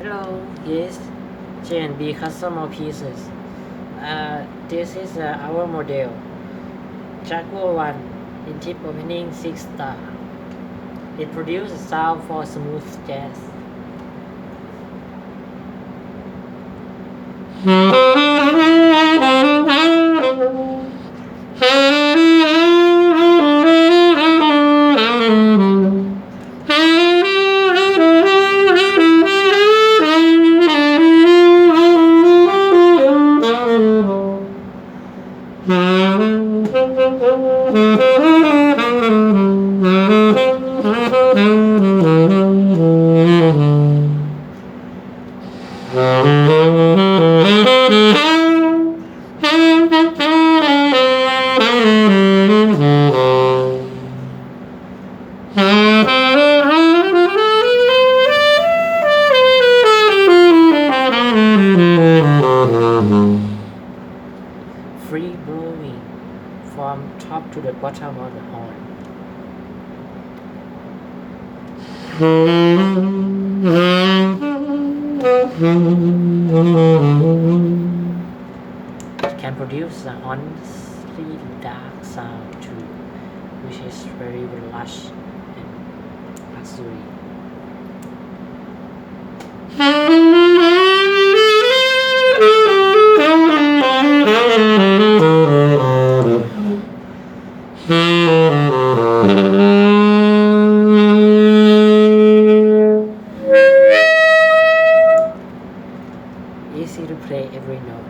Hello, yes, J&B custom Mouthpieces. This is our model, Jaguar 1, in tip opening 6 star. It produces sound for smooth jazz. Free blowing from top to the bottom of the horn. It can produce an honestly dark sound too, which is very lush and luxury. Easy to play every note.